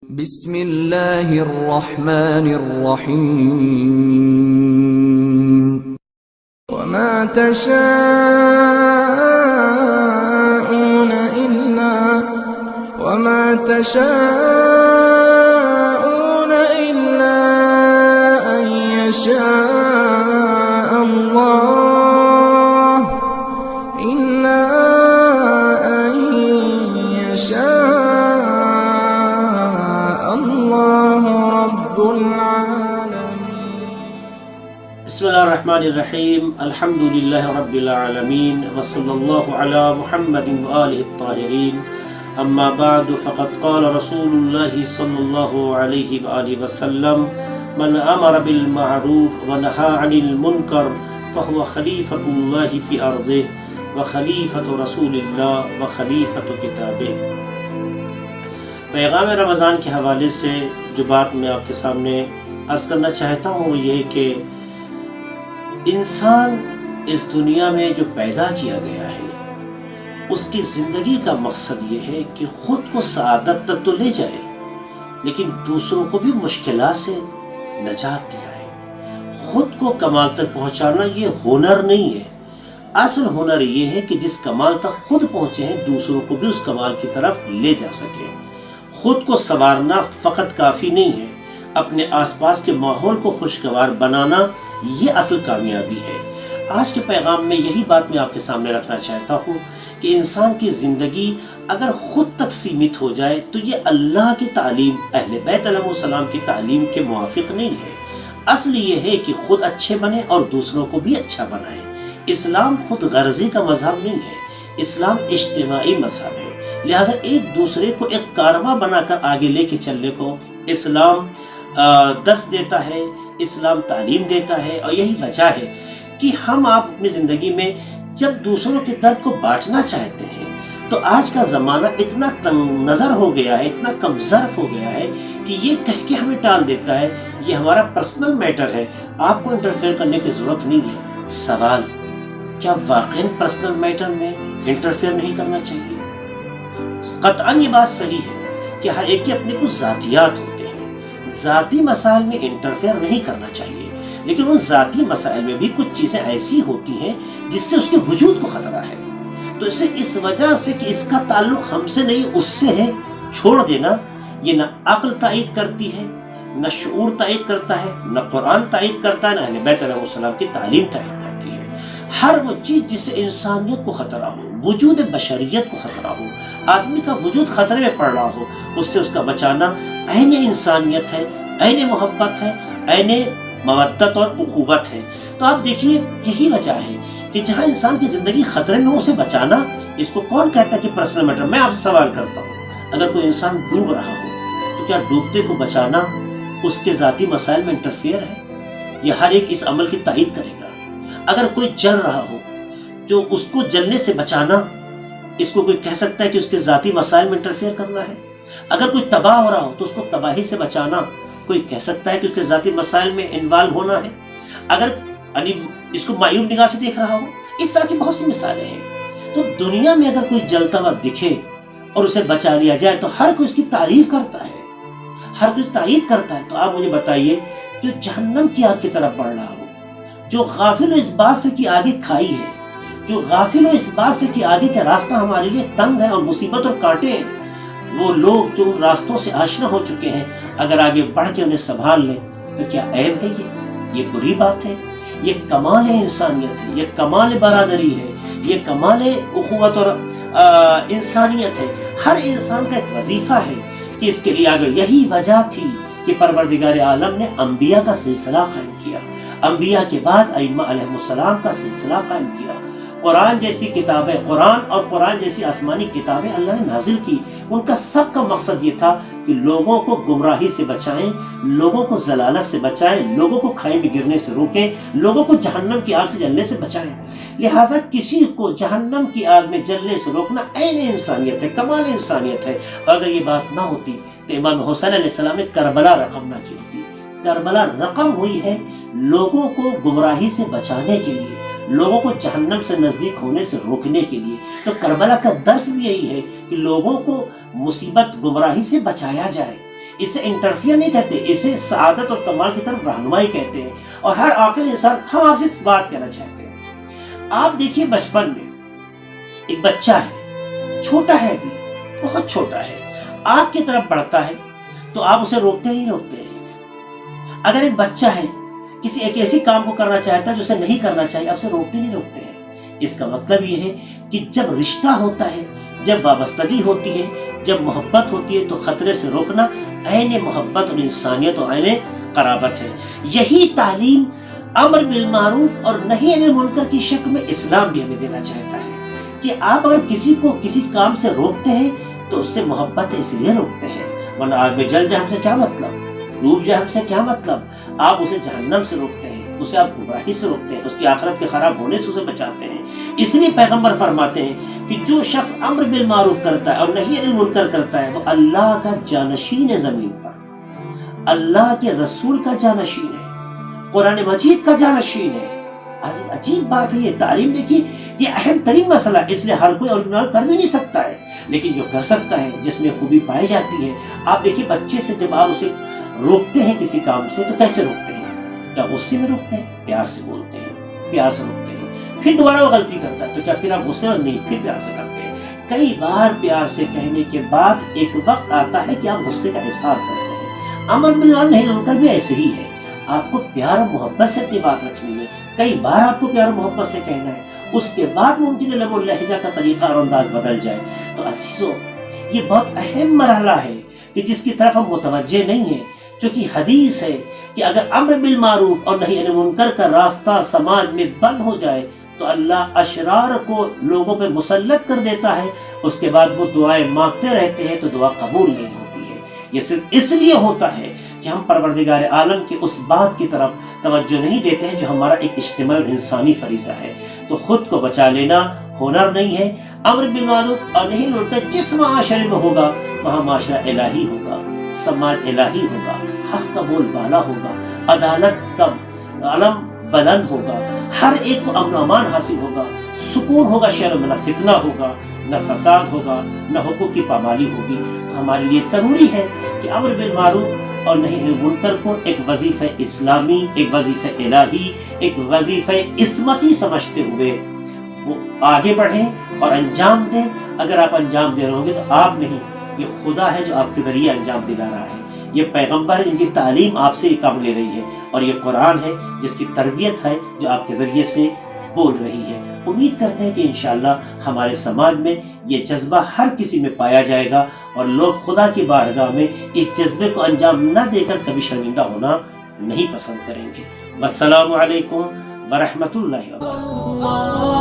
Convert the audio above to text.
بسم اللہ الرحمن الرحیم وما تشاءون إلا أن يشاء الله رب العالمين. بسم اللہ الرحمن الرحیم. الحمد للہ رب العالمین وصلی اللہ علی محمد وآلہ الطاہرین. اما بعد فقد قال رسول اللہ صلی اللہ علیہ وآلہ وسلم من امر بالمعروف ونہا عن المنکر فهو خلیفۃ اللہ فی ارضہ وخلیفۃ رسول اللہ وخلیفۃ کتابہ. پیغام رمضان کے حوالے سے جو بات میں آپ کے سامنے عرض کرنا چاہتا ہوں وہ یہ کہ انسان اس دنیا میں جو پیدا کیا گیا ہے اس کی زندگی کا مقصد یہ ہے کہ خود کو سعادت تک تو لے جائے لیکن دوسروں کو بھی مشکلات سے نجات دلائے. خود کو کمال تک پہنچانا یہ ہنر نہیں ہے. اصل ہنر یہ ہے کہ جس کمال تک خود پہنچے ہیں دوسروں کو بھی اس کمال کی طرف لے جا سکے. خود کو سنوارنا فقط کافی نہیں ہے، اپنے آس پاس کے ماحول کو خوشگوار بنانا یہ اصل کامیابی ہے. آج کے پیغام میں یہی بات میں آپ کے سامنے رکھنا چاہتا ہوں کہ انسان کی زندگی اگر خود تک سیمت ہو جائے تو یہ اللہ کی تعلیم، اہل بیت علیہ السلام کی تعلیم کے موافق نہیں ہے. اصل یہ ہے کہ خود اچھے بنیں اور دوسروں کو بھی اچھا بنائیں. اسلام خود غرضی کا مذہب نہیں ہے، اسلام اجتماعی مذہب ہے. لہٰذا ایک دوسرے کو ایک کارواں بنا کر آگے لے کے چلنے کو اسلام درس دیتا ہے، اسلام تعلیم دیتا ہے. اور یہی وجہ ہے کہ ہم آپ اپنی زندگی میں جب دوسروں کے درد کو بانٹنا چاہتے ہیں تو آج کا زمانہ اتنا تنگ نظر ہو گیا ہے، اتنا کم ظرف ہو گیا ہے کہ یہ کہہ کے ہمیں ٹال دیتا ہے یہ ہمارا پرسنل میٹر ہے، آپ کو انٹرفیئر کرنے کی ضرورت نہیں ہے. سوال، کیا واقعی پرسنل میٹر میں انٹرفیئر نہیں کرنا چاہیے؟ قطعاً یہ بات صحیح ہے کہ ہر ایک کے اپنے کچھ ذاتیات ہوتے ہیں، ذاتی مسائل میں انٹرفیئر نہیں کرنا چاہیے، لیکن ان ذاتی مسائل میں بھی کچھ چیزیں ایسی ہوتی ہیں جس سے اس کے وجود کو خطرہ ہے. تو اسے اس وجہ سے کہ اس کا تعلق ہم سے نہیں اس سے ہے چھوڑ دینا یہ نہ عقل تائید کرتی ہے، نہ شعور تائید کرتا ہے، نہ قرآن تائید کرتا ہے، نہ اہل بیت علیہ السلام کی تعلیم تائید کرتی ہے. ہر وہ چیز جس سے انسانیت کو خطرہ ہو، وجود بشریت کو خطرہ ہو، آدمی کا وجود خطرے میں پڑ رہا ہو، اس سے اس کا بچانا عین انسانیت ہے، عین محبت ہے، عین مودت اور اخوت ہے. تو آپ دیکھیے یہی وجہ ہے کہ جہاں انسان کی زندگی خطرے میں ہو اسے بچانا، اس کو کون کہتا ہے کہ پرسنل میٹر؟ میں آپ سے سوال کرتا ہوں، اگر کوئی انسان ڈوب رہا ہو تو کیا ڈوبتے کو بچانا اس کے ذاتی مسائل میں انٹرفیئر ہے؟ یا ہر ایک اس عمل کی تائید کرے گا؟ اگر کوئی جل رہا ہو جو اس کو جلنے سے بچانا، اس کو کوئی کہہ سکتا ہے کہ اس کے ذاتی مسائل میں انٹرفیئر کرنا ہے؟ اگر کوئی تباہ ہو رہا ہو تو اس کو تباہی سے بچانا کوئی کہہ سکتا ہے کہ اس کے ذاتی مسائل میں انوالو ہونا ہے؟ اگر اس کو معیوب نگاہ سے دیکھ رہا ہو، اس طرح کی بہت سی مثالیں ہیں. تو دنیا میں اگر کوئی جلتا ہوا دکھے اور اسے بچا لیا جائے تو ہر کوئی اس کی تعریف کرتا ہے، ہر کوئی تائید کرتا ہے. تو آپ مجھے بتائیے جو جہنم کی آگ کی طرف بڑھ رہا ہو، جو غافل ہو اس بات سے کہ آگے کھائی ہے، جو غافل ہو اس بات سے کہ آگے کا راستہ ہمارے لیے تنگ ہے اور مصیبت اور کانٹے ہیں، وہ لوگ جو ان راستوں سے آشنا ہو چکے ہیں اگر آگے بڑھ کے انہیں سنبھال لیں تو کیا عیب ہے؟ یہ بری بات ہے؟ یہ کمال انسانیت ہے، یہ کمال برادری ہے، یہ کمال اخوت اور انسانیت ہے. ہر انسان کا ایک وظیفہ ہے کہ اس کے لیے اگر یہی وجہ تھی کہ پروردگار عالم نے انبیاء کا سلسلہ قائم کیا، انبیاء کے بعد ائمہ علیہ السلام کا سلسلہ قائم کیا، قرآن جیسی کتابیں، قرآن اور قرآن جیسی آسمانی کتابیں اللہ نے نازل کی. ان کا سب کا مقصد یہ تھا کہ لوگوں کو گمراہی سے بچائیں، لوگوں کو ضلالت سے بچائیں، لوگوں کو کھائی میں گرنے سے روکیں، لوگوں کو جہنم کی آگ سے جلنے سے بچائیں. لہٰذا کسی کو جہنم کی آگ میں جلنے سے روکنا عین انسانیت ہے، کمال انسانیت ہے. اور اگر یہ بات نہ ہوتی تو امام حسین علیہ السلام نے کربلا رقم نہ کی ہوتی. کربلا رقم ہوئی ہے لوگوں کو گمراہی سے بچانے کے لیے، لوگوں کو جہنم سے نزدیک ہونے سے روکنے کے لیے. تو کربلا کا درس بھی یہی ہے کہ لوگوں کو مصیبت گمراہی سے بچایا جائے. اسے انٹرفیئر نہیں کہتے، اسے سعادت اور کمال کی طرف رہنمائی کہتے ہیں۔ اور ہر عاقل انسان، ہم آپ سے ایک بات کہنا چاہتے ہیں، آپ دیکھیے بچپن میں ایک بچہ ہے، چھوٹا ہے ابھی، بہت چھوٹا ہے، آپ کی طرف بڑھتا ہے تو آپ اسے روکتے نہیں روکتے ہیں۔ اگر ایک بچہ ہے کسی ایک ایسی کام کو کرنا چاہتا ہے جو اسے نہیں کرنا چاہیے، آپ اسے روکتے نہیں روکتے ہیں۔ اس کا مطلب یہ ہے کہ جب رشتہ ہوتا ہے، جب وابستگی ہوتی ہے، جب محبت ہوتی ہے، تو خطرے سے روکنا عین محبت اور انسانیت اور عین قرابت ہے۔ یہی تعلیم امر بالمعروف اور نہی عن المنکر کی شکل میں اسلام بھی ہمیں دینا چاہتا ہے کہ آپ اگر کسی کو کسی کام سے روکتے ہیں تو اس سے محبت اس لیے روکتے ہیں، ورنہ آگ میں جل جائے ہم سے کیا مطلب، ڈوب جائے ہم سے کیا مطلب۔ آپ اسے جہنم سے روکتے ہیں، اسے آپ گمراہی سے روکتے ہیں، اس کی آخرت کے خراب ہونے سے اسے بچاتے ہیں۔ اس لیے پیغمبر فرماتے ہیں کہ جو شخص امر بالمعروف کرتا ہے اور نہی عن المنکر کرتا ہے وہ اللہ کا جانشین ہے، زمین پر اللہ کے رسول کا جانشین ہے، قرآن مجید کا جانشین ہے۔ عجیب بات ہے یہ تعلیم، دیکھیے یہ اہم ترین مسئلہ ہے، اس لیے ہر کوئی اور کر بھی نہیں سکتا ہے، لیکن جو کر سکتا ہے، جس میں خوبی پائی جاتی ہے۔ آپ دیکھیے بچے سے جب آپ اسے روکتے ہیں کسی کام سے تو کیسے روکتے ہیں؟ کیا غصے میں روکتے ہیں؟ پیار سے بولتے ہیں، پیار سے روکتے ہیں۔ پھر دوبارہ وہ غلطی کرتا ہے تو کیا پھر آپ غصے میں نہیں، پھر پیار سے کرتے ہیں۔ کئی بار پیار سے کہنے کے بعد ایک وقت آتا ہے کہ آپ غصے کا اظہار کرتے ہیں۔ امر بالمعروف نہی عن المنکر بھی ایسے ہی ہے، آپ کو پیار اور محبت سے اپنی بات رکھنی ہے، کئی بار آپ کو پیار اور محبت سے کہنا ہے، اس کے بعد ممکن ہے لب و لہجہ کا طریقہ اور انداز بدل جائے۔ تو عزیزو، یہ بہت اہم مرحلہ ہے کہ جس کی طرف ہم متوجہ نہیں ہیں، چونکہ حدیث ہے کہ اگر امر بالمعروف اور نہی عن المنکر کا راستہ سماج میں بند ہو جائے تو اللہ اشرار کو لوگوں پہ مسلط کر دیتا ہے، اس کے بعد وہ دعائیں مانگتے رہتے ہیں تو دعا قبول نہیں ہوتی ہے۔ یہ صرف اس لیے ہوتا ہے کہ ہم پروردگار عالم کی اس بات کی طرف توجہ نہیں دیتے ہیں جو ہمارا ایک اجتماعی اور انسانی فریضہ ہے۔ تو خود کو بچا لینا ہنر نہیں ہے۔ امر بالمعروف اور نہی عن المنکر جس معاشرے میں ہوگا وہاں معاشرہ الہی ہوگا، سماج الہی ہوگا، حق کا بول بالا ہوگا، عدالت کا علم بلند ہوگا، ہر ایک کو امن و امان حاصل ہوگا، سکون ہوگا، شہروں میں نہ فتنہ ہوگا، نہ فساد ہوگا، نہ حقوق کی پامالی ہوگی۔ تو ہمارے لیے ضروری ہے کہ امر بالمعروف اور نہی عن المنکر کو ایک وظیفہ اسلامی، ایک وظیفہ الہی، ایک وظیفہ عصمتی سمجھتے ہوئے وہ آگے بڑھیں اور انجام دیں۔ اگر آپ انجام دے رہے ہوں گے تو آپ نہیں، یہ خدا ہے جو آپ کے ذریعے انجام دلا رہا ہے، یہ پیغمبر ہے جن کی تعلیم آپ سے یہ کام لے رہی ہے، اور یہ قرآن ہے جس کی تربیت ہے جو آپ کے ذریعے سے بول رہی ہے۔ امید کرتے ہیں کہ انشاءاللہ ہمارے سماج میں یہ جذبہ ہر کسی میں پایا جائے گا اور لوگ خدا کی بارگاہ میں اس جذبے کو انجام نہ دے کر کبھی شرمندہ ہونا نہیں پسند کریں گے۔ والسلام علیکم ورحمۃ اللہ وبرکاتہ۔